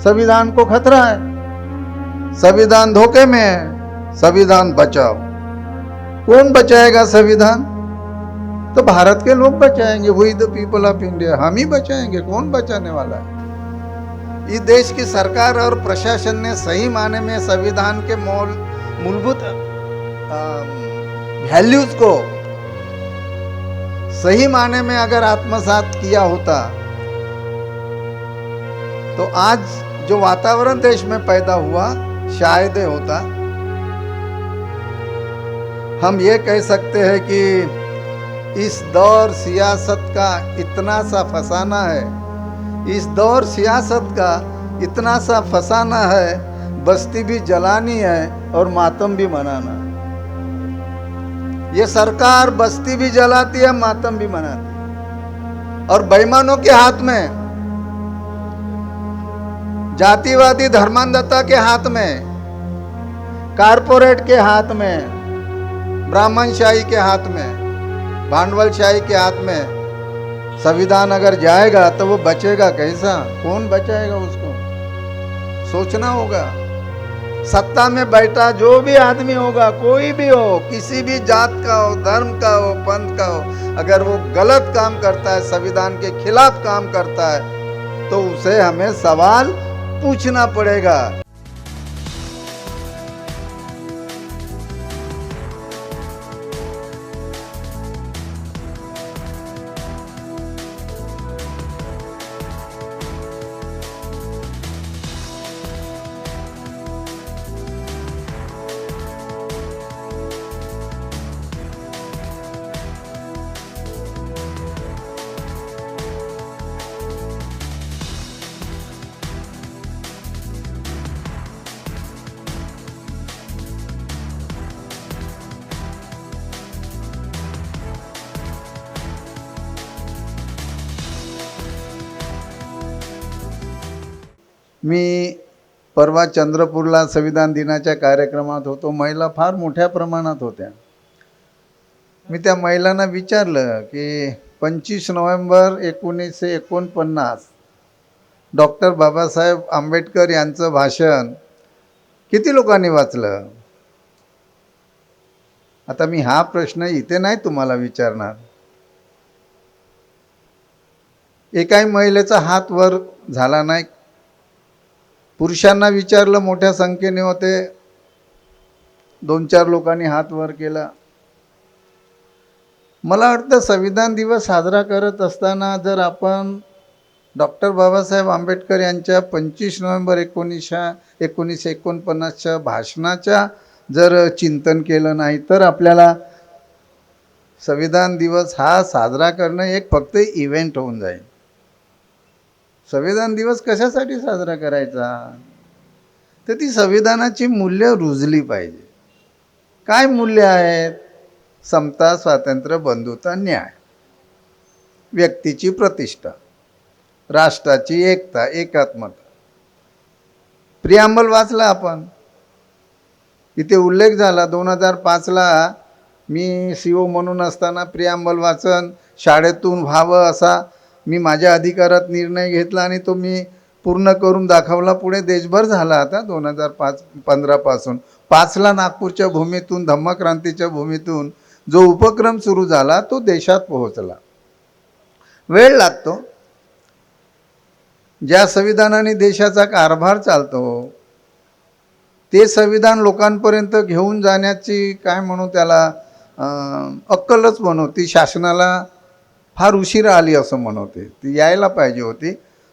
संविधान को खतरा है, संविधान धोखे में है, संविधान बचाओ। कौन बचाएगा संविधान? तो भारत के लोग बचाएंगे, वही द पीपल ऑफ इंडिया, हम ही बचाएंगे। कौन बचाने वाला है? इस देश की सरकार और प्रशासन ने सही माने में संविधान के मूलभूत वैल्यूज को सही माने में अगर आत्मसात किया होता तो आज जो वातावरण देश में पैदा हुआ शायद होता। हम ये कह सकते हैं कि इस दौर सियासत का इतना सा फसाना है, इस दौर सियासत का इतना सा फसाना है, बस्ती भी जलानी है और मातम भी मनाना। ये सरकार बस्ती भी जलाती है, मातम भी मनाती है, और बेईमानों के हाथ में, जातिवादी धर्मांधता के हाथ में, कारपोरेट के हाथ में, ब्राह्मणशाही के हाथ में, भांडवलशाही के हाथ में संविधान अगर जाएगा तो वो बचेगा कैसा? कौन बचाएगा उसको? सोचना होगा। सत्ता में बैठा जो भी आदमी होगा, कोई भी हो, किसी भी जात का हो, धर्म का हो, पंथ का हो, अगर वो गलत काम करता है, संविधान के खिलाफ काम करता है, तो उसे हमें सवाल पूछना पड़ेगा। मी परवा चंद्रपूरला संविधान दिनाच्या कार्यक्रमात होतो. महिला फार मोठ्या प्रमाणात होत्या. मी त्या महिलांना विचारलं की 25 नोव्हेंबर 1949 डॉक्टर बाबासाहेब आंबेडकर यांचं भाषण किती लोकांनी वाचलं? आता मी हा प्रश्न इथे नाही तुम्हाला विचारणार. एकाही महिलेचा हात वर झाला नाही. पुरुषांना विचारलं, मोठ्या संख्येने होते, 2-4 लोकांनी हात वर केला. मला वाटतं संविधान दिवस साजरा करत असताना जर आपण डॉक्टर बाबासाहेब आंबेडकर यांच्या 25 नोव्हेंबर 1949च्या भाषणाच्या जर चिंतन केलं नाही तर आपल्याला संविधान दिवस हा साजरा करणं एक फक्त इव्हेंट होऊन जाईल. संविधान दिवस कशासाठी साजरा करायचा? तर ती संविधानाची मूल्य रुजली पाहिजे. काय मूल्य आहेत? समता, स्वातंत्र्य, बंधुता, न्याय, व्यक्तीची प्रतिष्ठा, राष्ट्राची एकता, एकात्मता. प्रिॲम्बल वाचला आपण, इथे उल्लेख झाला. 2005ला मी CO म्हणून असताना प्रिॲम्बल वाचन शाळेतून व्हावं असा मी माझ्या अधिकारात निर्णय घेतला आणि तो मी पूर्ण करून दाखवला. पुढे देशभर झाला. आता 2015 पासून 5ला नागपूरच्या भूमीतून, धम्मक्रांतीच्या भूमीतून जो उपक्रम सुरू झाला तो देशात पोहोचला. वेळ लागतो. ज्या संविधानाने देशाचा कारभार चालतो ते संविधान लोकांपर्यंत घेऊन जाण्याची काय म्हणू त्याला अक्कलच म्हणू, ती शासनाला फार उशिरा आली असं म्हणते. ती यायला पाहिजे होती.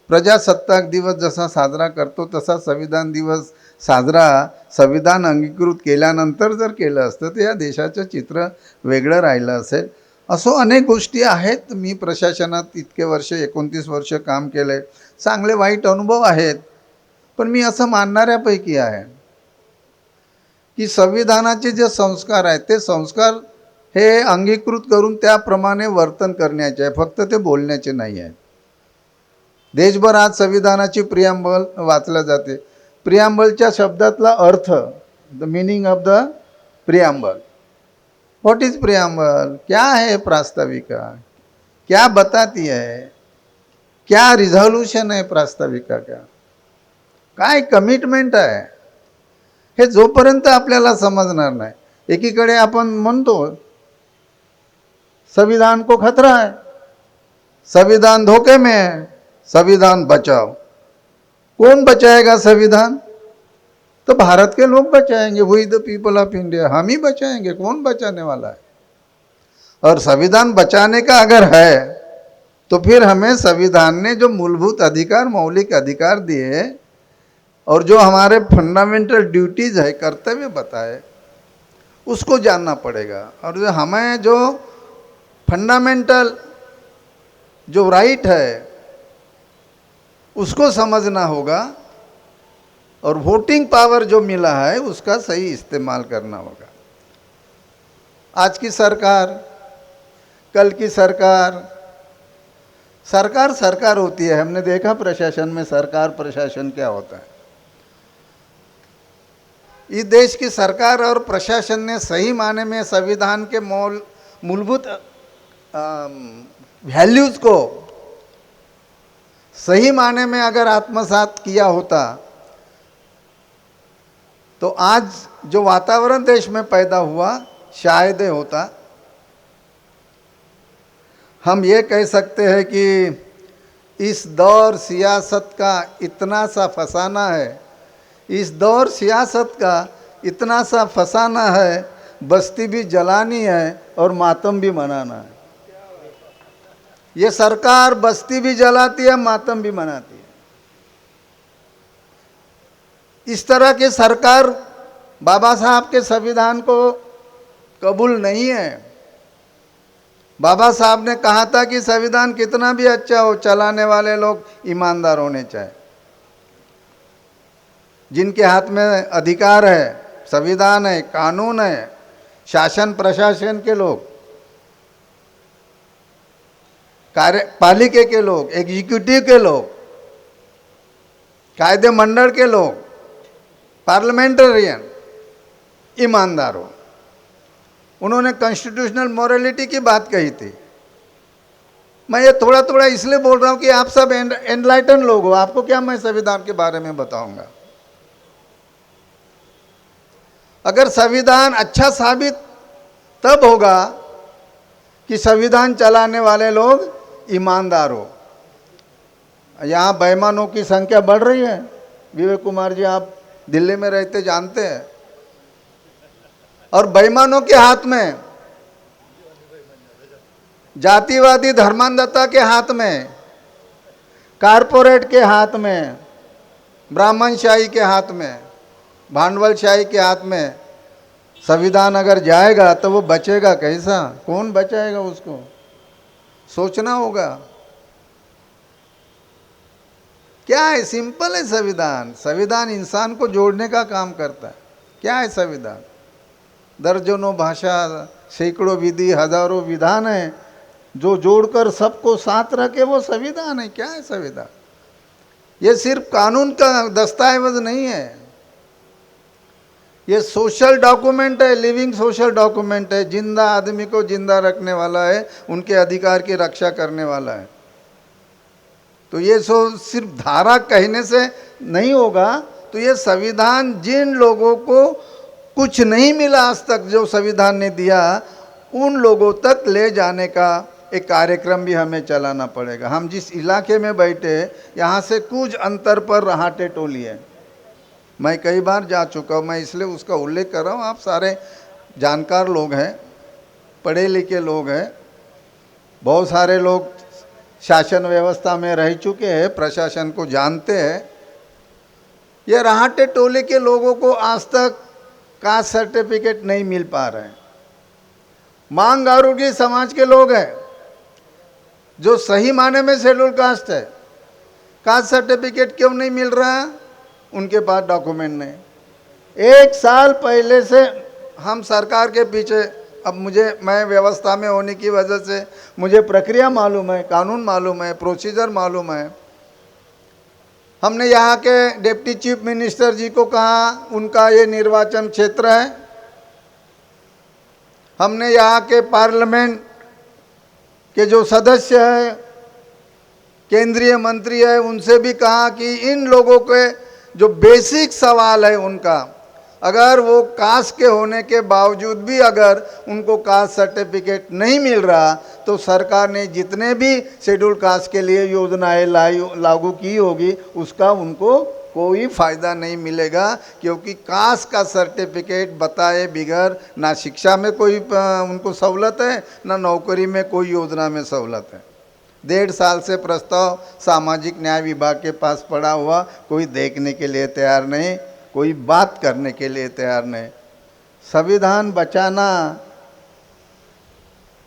प्रजासत्ताक दिवस जसा साजरा करतो तसा संविधान दिवस साजरा संविधान अंगीकृत केल्यानंतर जर केलं असतं तर या देशाचं चित्र वेगळं राहिलं असेल. असो अनेक गोष्टी आहेत. मी प्रशासनात इतके वर्ष 29 वर्ष काम केले. चांगले वाईट अनुभव आहेत. पण मी असं मानणाऱ्यापैकी आहे की संविधानाचे जे संस्कार आहेत ते संस्कार हे अंगीकृत करून त्याप्रमाणे वर्तन करण्याचे आहे, फक्त ते बोलण्याचे नाही आहे. देशभर आज संविधानाची प्रिॲम्बल वाचल्या जाते. प्रिॲम्बलच्या शब्दातला अर्थ, the meaning of the preamble. What is preamble? क्या है प्रास्ताविका? क्या बताती है? क्या रिजोल्यूशन है प्रास्ताविका का? काय कमिटमेंट आहे हे जोपर्यंत आपल्याला समजणार नाही. एकीकडे आपण म्हणतो संविधान को खतरा है, संविधान धोखे में है, संविधान बचाओ. कौन बचाएगा संविधान? तो भारत के लोग बचाएंगे, वही द पीपल ऑफ इंडिया, हम ही बचाएंगे. कौन बचाने वाला है? और संविधान बचाने का अगर है तो फिर हमें संविधान ने जो मूलभूत अधिकार, मौलिक अधिकार दिए और जो हमारे फंडामेंटल ड्यूटीज है, कर्तव्य बताए, उसको जानना पड़ेगा. और जो हमें जो फंडामेंटल जो राइट है उसको समझना होगा और वोटिंग पावर जो मिला है उसका सही इस्तेमाल करना होगा. आज की सरकार, कल की सरकार, सरकार सरकार होती है. हमने देखा प्रशासन में सरकार प्रशासन क्या होता है. इस देश की सरकार और प्रशासन ने सही माने में संविधान के मूलभूत वैल्यूज को सही माने में अगर आत्मसात किया होता तो आज जो वातावरण देश में पैदा हुआ शायद होता. हम ये कह सकते हैं कि इस दौर सियासत का इतना सा फसाना है, इस दौर सियासत का इतना सा फसाना है, बस्ती भी जलानी है और मातम भी मनाना है. ये सरकार बस्ती भी जलाती है, मातम भी मनाती है. इस तरह की सरकार बाबा साहब के संविधान को कबूल नहीं है. बाबा साहब ने कहा था कि संविधान कितना भी अच्छा हो, चलाने वाले लोग ईमानदार होने चाहिए. जिनके हाथ में अधिकार है, संविधान है, कानून है, शासन प्रशासन के लोग, कार्यपालिका के लोग, एग्जीक्यूटिव के लोग, कायदे मंडल के लोग, पार्लियामेंटेरियन ईमानदार हो. उन्होंने कॉन्स्टिट्यूशनल मॉरलिटी की बात कही थी. मैं ये थोड़ा थोड़ा इसलिए बोल रहा हूँ कि आप सब एनलाइटन लोग हो. आपको क्या मैं संविधान के बारे में बताऊंगा. अगर संविधान अच्छा साबित तब होगा कि संविधान चलाने वाले लोग ईमानदार हो. यहाँ बेईमानों की संख्या बढ़ रही है. विवेक कुमार जी, आप दिल्ली में रहते जानते हैं. और बेईमानों के हाथ में, जातिवादी धर्मांधता के हाथ में, कारपोरेट के हाथ में, ब्राह्मणशाही के हाथ में, भांडवलशाही के हाथ में संविधान अगर जाएगा तो वो बचेगा कैसा? कौन बचाएगा उसको? सोचना होगा. क्या है? सिंपल है संविधान. संविधान इंसान को जोड़ने का काम करता है. क्या है संविधान? दर्जनों भाषा, सैकड़ों विधि, हजारों विधान है जो जोड़कर सबको साथ रखे, वो संविधान है. क्या है संविधान? ये सिर्फ कानून का दस्तावेज नहीं है, ये सोशल डॉक्यूमेंट है, लिविंग सोशल डॉक्यूमेंट है. जिंदा आदमी को जिंदा रखने वाला है, उनके अधिकार की रक्षा करने वाला है. तो ये सिर्फ धारा कहने से नहीं होगा. तो ये संविधान जिन लोगों को कुछ नहीं मिला आज तक जो संविधान ने दिया, उन लोगों तक ले जाने का एक कार्यक्रम भी हमें चलाना पड़ेगा. हम जिस इलाके में बैठे, यहाँ से कुछ अंतर पर रहाटे टोली है. मैं कई बार जा चुका हूँ, मैं इसलिए उसका उल्लेख कर रहा हूँ. आप सारे जानकार लोग हैं, पढ़े लिखे लोग हैं, बहुत सारे लोग शासन व्यवस्था में रह चुके हैं, प्रशासन को जानते हैं. ये रहाटे टोले के लोगों को आज तक कास्ट सर्टिफिकेट नहीं मिल पा रहे हैं. मांग आरोग्य समाज के लोग हैं जो सही माने में शेड्यूल कास्ट है, कास्ट सर्टिफिकेट क्यों नहीं मिल रहा? उनके पास डॉक्यूमेंट नहीं. 1 साल पहले से हम सरकार के पीछे, अब मैं व्यवस्था में होने की वजह से मुझे प्रक्रिया मालूम है, कानून मालूम है, प्रोसीजर मालूम है. हमने यहाँ के डिप्टी चीफ मिनिस्टर जी को कहा, उनका ये निर्वाचन क्षेत्र है. हमने यहाँ के पार्लियामेंट के जो सदस्य हैं, केंद्रीय मंत्री है, उनसे भी कहा कि इन लोगों के जो बेसिक सवाल है उनका, अगर वो कास्ट के होने के बावजूद भी अगर उनको कास्ट सर्टिफिकेट नहीं मिल रहा, तो सरकार ने जितने भी शेड्यूल कास्ट के लिए योजनाएं लागू की होगी उसका उनको कोई फ़ायदा नहीं मिलेगा, क्योंकि कास्ट का सर्टिफिकेट बताए बिगैर ना शिक्षा में कोई उनको सहूलत है, ना नौकरी में कोई योजना में सहूलत है। 1.5 साल से प्रस्ताव सामाजिक न्याय विभाग के पास पड़ा हुआ, कोई देखने के लिए तैयार नहीं, कोई बात करने के लिए तैयार नहीं। संविधान बचाना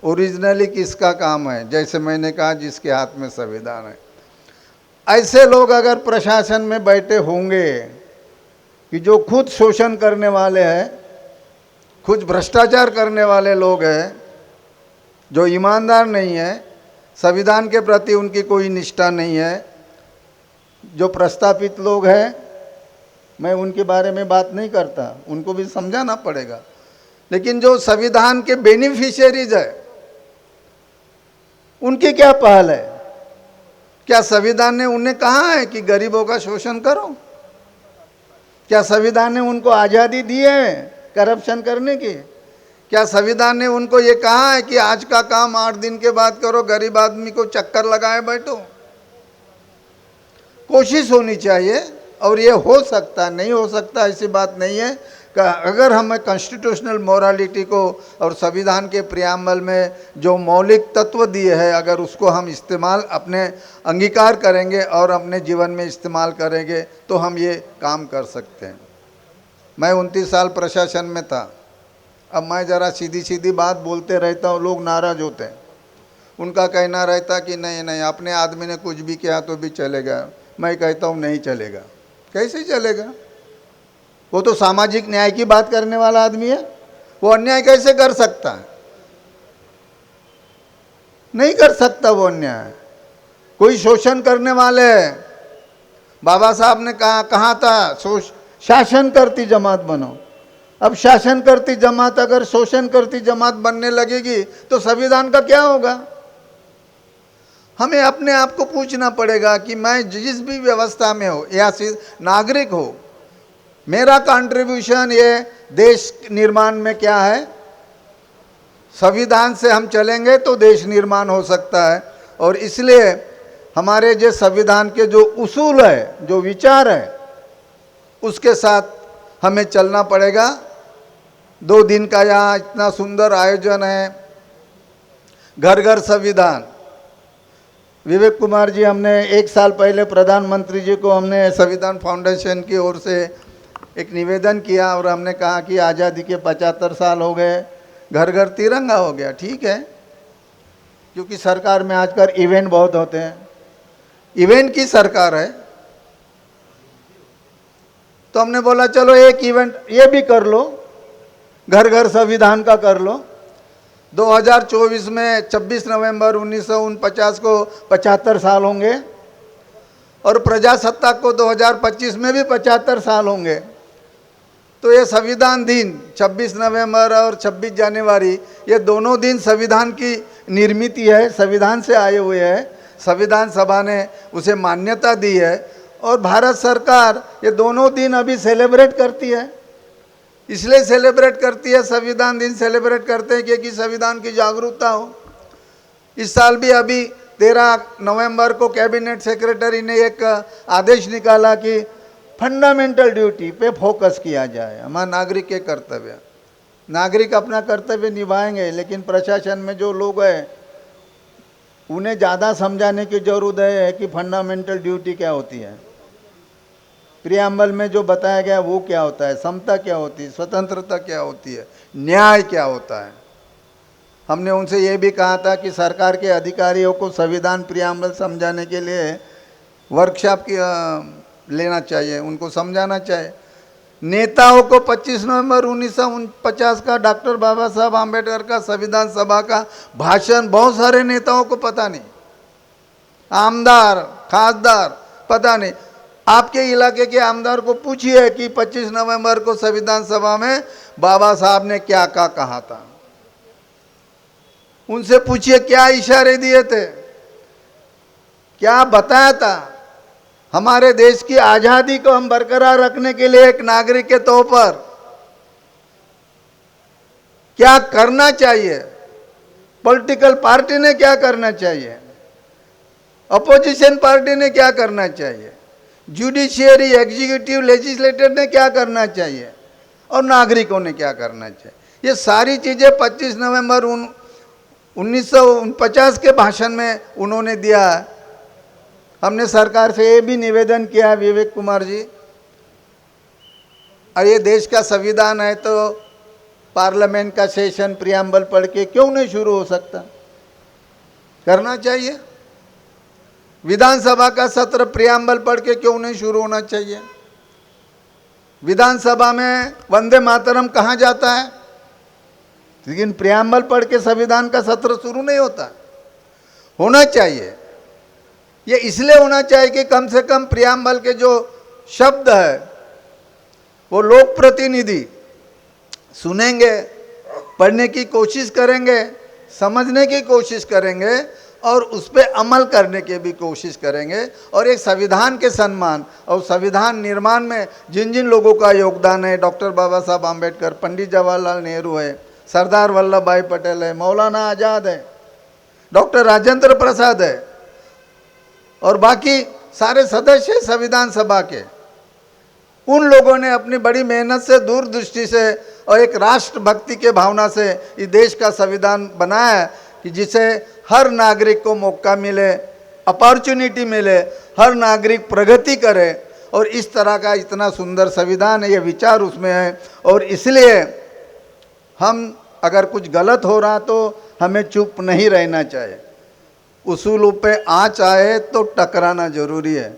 ओरिजिनली किसका काम है? जैसे मैंने कहा, जिसके हाथ में संविधान है। ऐसे लोग अगर प्रशासन में बैठे होंगे कि जो खुद शोषण करने वाले हैं, खुद भ्रष्टाचार करने वाले लोग हैं, जो ईमानदार नहीं है, संविधान के प्रति उनकी कोई निष्ठा नहीं है, जो प्रस्तापित लोग हैं, मैं उनके बारे में बात नहीं करता, उनको भी समझाना पड़ेगा। लेकिन जो संविधान के बेनिफिशियरीज है, उनकी क्या पहल है? क्या संविधान ने उन्हें कहा है कि गरीबों का शोषण करो? क्या संविधान ने उनको आज़ादी दी है करप्शन करने की? क्या संविधान ने उनको ये कहा है कि आज का काम 8 दिन के बाद करो, गरीब आदमी को चक्कर लगाए बैठो? कोशिश होनी चाहिए, और ये हो सकता, नहीं हो सकता ऐसी बात नहीं है। अगर हमें कॉन्स्टिट्यूशनल मोरालिटी को और संविधान के प्रियम्बल में जो मौलिक तत्व दिए हैं, अगर उसको हम इस्तेमाल अपने अंगीकार करेंगे और अपने जीवन में इस्तेमाल करेंगे, तो हम ये काम कर सकते हैं। मैं 29 साल प्रशासन में था। अब मैं ज़रा सीधी सीधी बात बोलते रहता हूँ, लोग नाराज़ होते हैं। उनका कहना रहता कि नहीं नहीं, अपने आदमी ने कुछ भी किया तो भी चलेगा। मैं कहता हूँ नहीं चलेगा। कैसे चलेगा? वो तो सामाजिक न्याय की बात करने वाला आदमी है, वो अन्याय कैसे कर सकता है? नहीं कर सकता वो अन्याय। कोई शोषण करने वाले, बाबा साहब ने कहा था शासन करती जमात बनो। अब शासन करती जमात अगर शोषण करती जमात बनने लगेगी तो संविधान का क्या होगा? हमें अपने आप को पूछना पड़ेगा कि मैं जिस भी व्यवस्था में हो या नागरिक हो, मेरा कंट्रीब्यूशन ये देश निर्माण में क्या है? संविधान से हम चलेंगे तो देश निर्माण हो सकता है। और इसलिए हमारे जो संविधान के जो उसूल है, जो विचार है, उसके साथ हमें चलना पड़ेगा। 2 दिन का यहाँ इतना सुंदर आयोजन है, घर घर संविधान। विवेक कुमार जी, हमने 1 साल पहले प्रधानमंत्री जी को हमने संविधान फाउंडेशन की ओर से एक निवेदन किया और हमने कहा कि आज़ादी के 75 साल हो गए, घर घर तिरंगा हो गया। ठीक है, क्योंकि सरकार में आजकल इवेंट बहुत होते हैं, इवेंट की सरकार है, तो हमने बोला चलो एक इवेंट ये भी कर लो, घर घर संविधान का कर लो। 2024 में 26 नवंबर 1949 को 75 साल होंगे और प्रजासत्ताक को 2025 में भी 75 साल होंगे। तो ये संविधान दिन 26 नवंबर और 26 जनवरी, ये दोनों दिन संविधान की निर्मित है, संविधान से आए हुए हैं। संविधान सभा ने उसे मान्यता दी है और भारत सरकार ये दोनों दिन अभी सेलिब्रेट करती है। इसलिए सेलिब्रेट करती है, संविधान दिन सेलिब्रेट करते हैं क्योंकि संविधान की जागरूकता हो। इस साल भी अभी 13 नवंबर को कैबिनेट सेक्रेटरी ने एक आदेश निकाला कि फंडामेंटल ड्यूटी पे फोकस किया जाए। हमारा नागरिक के कर्तव्य, नागरिक अपना कर्तव्य निभाएंगे, लेकिन प्रशासन में जो लोग हैं उन्हें ज़्यादा समझाने की ज़रूरत है कि फंडामेंटल ड्यूटी क्या होती है, प्रियम्बल में जो बताया गया वो क्या होता है, समता क्या होती है, स्वतंत्रता क्या होती है, न्याय क्या होता है। हमने उनसे ये भी कहा था कि सरकार के अधिकारियों को संविधान प्रियम्बल समझाने के लिए वर्कशॉप की लेना चाहिए, उनको समझाना चाहिए। नेताओं को 25 नवंबर 1949 का डॉक्टर बाबा साहब आम्बेडकर का संविधान सभा का भाषण बहुत सारे नेताओं को पता नहीं, आमदार खासदार पता नहीं। आपके इलाके के आमदार को पूछिए कि 25 नवंबर को संविधान सभा में बाबा साहब ने क्या कहा था, उनसे पूछिए क्या इशारे दिए थे, क्या बताया था। हमारे देश की आज़ादी को हम बरकरार रखने के लिए एक नागरिक के तौर पर क्या करना चाहिए, पॉलिटिकल पार्टी ने क्या करना चाहिए, अपोजिशन पार्टी ने क्या करना चाहिए, जुडिशियरी, एग्जीक्यूटिव, लेजिस्लेटर ने क्या करना चाहिए और नागरिकों ने क्या करना चाहिए, ये सारी चीज़ें 25 नवंबर 1949 के भाषण में उन्होंने दिया। हमने सरकार से ये भी निवेदन किया, विवेक कुमार जी, और ये देश का संविधान है तो पार्लियामेंट का सेशन प्रियम्बल पढ़ के क्यों नहीं शुरू हो सकता, करना चाहिए। विधानसभा का सत्र प्रियम्बल पढ़ के क्यों नहीं शुरू होना चाहिए। विधानसभा में वंदे मातरम कहाँ जाता है, लेकिन प्रियम्बल पढ़ के संविधान का सत्र शुरू नहीं होता। होना चाहिए, ये इसलिए होना चाहिए कि कम से कम प्रियम्बल के जो शब्द है वो लोक प्रतिनिधि सुनेंगे, पढ़ने की कोशिश करेंगे, समझने की कोशिश करेंगे और उस पर अमल करने की भी कोशिश करेंगे। और एक संविधान के सम्मान और संविधान निर्माण में जिन जिन लोगों का योगदान है, डॉक्टर बाबा साहब आम्बेडकर, पंडित जवाहरलाल नेहरू है, सरदार वल्लभ भाई पटेल है, मौलाना आज़ाद है, डॉक्टर राजेंद्र प्रसाद है और बाकी सारे सदस्य संविधान सभा के, उन लोगों ने अपनी बड़ी मेहनत से, दूरदृष्टि से और एक राष्ट्रभक्ति के भावना से इस देश का संविधान बनाया है कि जिसे हर नागरिक को मौका मिले, अपॉर्चुनिटी मिले, हर नागरिक प्रगति करे। और इस तरह का इतना सुंदर संविधान है, ये विचार उसमें है। और इसलिए हम अगर कुछ गलत हो रहा तो हमें चुप नहीं रहना चाहिए। उसूलों पे आँच आए तो टकराना जरूरी है,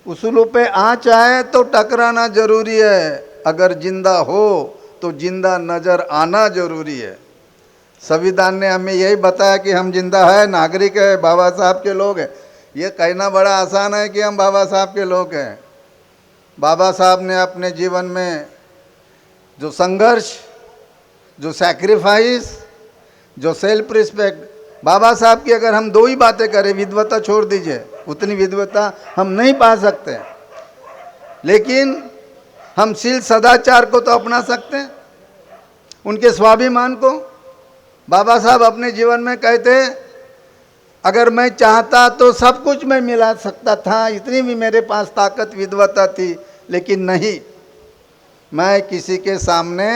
उसूलों पे आँच आए तो टकराना जरूरी है। अगर जिंदा हो तो जिंदा नजर आना जरूरी है। संविधान ने हमें यही बताया कि हम जिंदा है, नागरिक है, बाबा साहब के लोग हैं। ये कहना बड़ा आसान है कि हम बाबा साहब के लोग हैं। बाबा साहब ने अपने जीवन में जो संघर्ष, जो सैक्रिफाइस, जो सेल्फ रिस्पेक्ट, बाबा साहब की अगर हम दो ही बातें करें, विद्वता छोड़ दीजिए, उतनी विद्वता हम नहीं पा सकते, लेकिन हम शील सदाचार को तो अपना सकते हैं, उनके स्वाभिमान को। बाबा साहब अपने जीवन में कहते हैं, अगर मैं चाहता तो सब कुछ मैं मिला सकता था, इतनी भी मेरे पास ताकत विद्वता थी, लेकिन नहीं, मैं किसी के सामने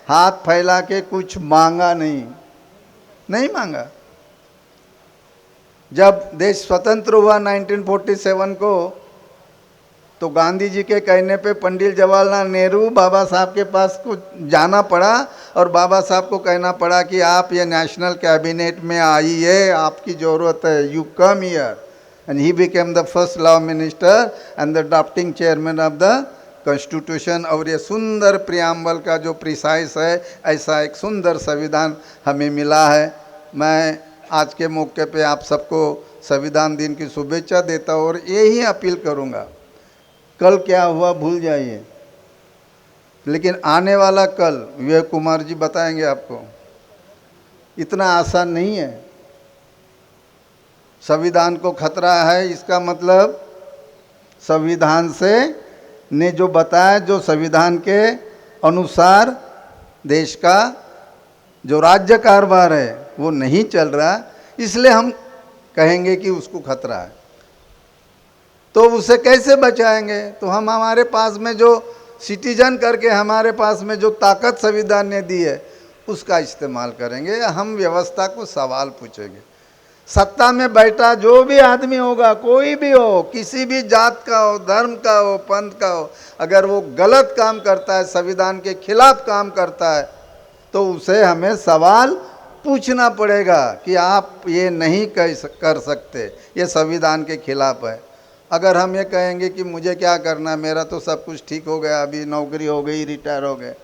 हाथ फैला के कुछ मांगा नहीं मांगा। जब देश स्वतंत्र हुआ 1947 को, तो गांधी जी के कहने पे पंडित जवाहरलाल नेहरू बाबा साहब के पास को जाना पड़ा और बाबा साहब को कहना पड़ा कि आप ये नेशनल कैबिनेट में आइए, आपकी ज़रूरत है, you come here. And he became the first law minister and the drafting chairman of the constitution. और ये सुंदर प्रियम्बल का जो प्रिसाइस है, ऐसा एक सुंदर संविधान हमें मिला है। मैं आज के मौके पे आप सबको संविधान दिन की शुभेच्छा देता हूँ और यही अपील करूँगा, कल क्या हुआ भूल जाइए, लेकिन आने वाला कल विवेक कुमार जी बताएंगे आपको, इतना आसान नहीं है। संविधान को खतरा है, इसका मतलब संविधान से ने जो बताया, जो संविधान के अनुसार देश का जो राज्य कारोबार है वो नहीं चल रहा, इसलिए हम कहेंगे कि उसको खतरा है। तो उसे कैसे बचाएंगे? तो हम हमारे पास में जो सिटीजन करके हमारे पास में जो ताकत संविधान ने दी है उसका इस्तेमाल करेंगे, या हम व्यवस्था को सवाल पूछेंगे। सत्ता में बैठा जो भी आदमी होगा, कोई भी हो, किसी भी जात का हो, धर्म का हो, पंथ का हो, अगर वो गलत काम करता है, संविधान के खिलाफ काम करता है, तो उसे हमें सवाल पूछना पड़ेगा कि आप ये नहीं कर सकते, ये संविधान के खिलाफ है। अगर हम ये कहेंगे कि मुझे क्या करना, मेरा तो सब कुछ ठीक हो गया, अभी नौकरी हो गई, रिटायर हो गए,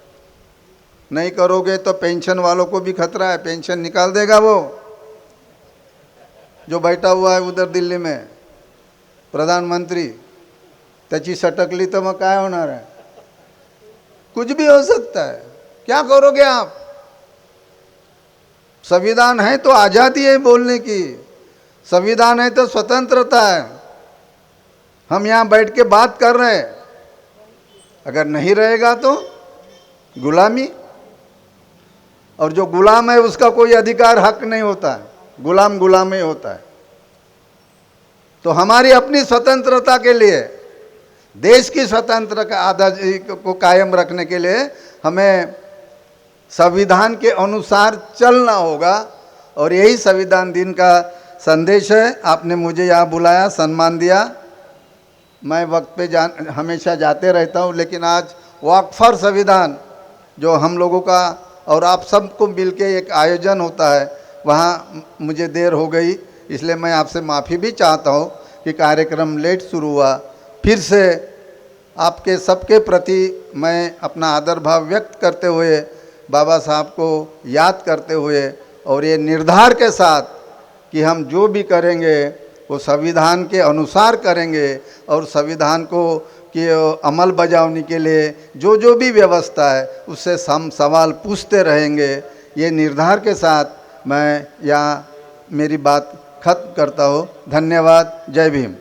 नहीं करोगे तो पेंशन वालों को भी खतरा है, पेंशन निकाल देगा वो जो बैठा हुआ है उधर दिल्ली में प्रधानमंत्री, त्याची सटकली तो मग काय होणार है? कुछ भी हो सकता है, क्या करोगे आप? संविधान है तो आज़ादी है बोलने की, संविधान है तो स्वतंत्रता है, हम यहाँ बैठ के बात कर रहे हैं, अगर नहीं रहेगा तो गुलामी, और जो गुलाम है उसका कोई अधिकार हक नहीं होता है, गुलाम गुलाम ही होता है। तो हमारी अपनी स्वतंत्रता के लिए, देश की स्वतंत्रता आज़ादी को कायम रखने के लिए हमें संविधान के अनुसार चलना होगा, और यही संविधान दिन का संदेश है। आपने मुझे यहाँ बुलाया, सम्मान दिया, मैं वक्त पे हमेशा जाते रहता हूँ, लेकिन आज वॉक फॉर संविधान जो हम लोगों का और आप सबको मिलके एक आयोजन होता है, वहाँ मुझे देर हो गई, इसलिए मैं आपसे माफ़ी भी चाहता हूँ कि कार्यक्रम लेट शुरू हुआ। फिर से आपके सबके प्रति मैं अपना आदर भाव व्यक्त करते हुए, बाबा साहब को याद करते हुए, और ये निर्धार के साथ कि हम जो भी करेंगे वो संविधान के अनुसार करेंगे, और संविधान को कि अमल बजावने के लिए जो जो भी व्यवस्था है उससे हम सवाल पूछते रहेंगे। ये निर्धार के साथ मैं यहाँ मेरी बात खत्म करता हूँ। धन्यवाद। जय भीम।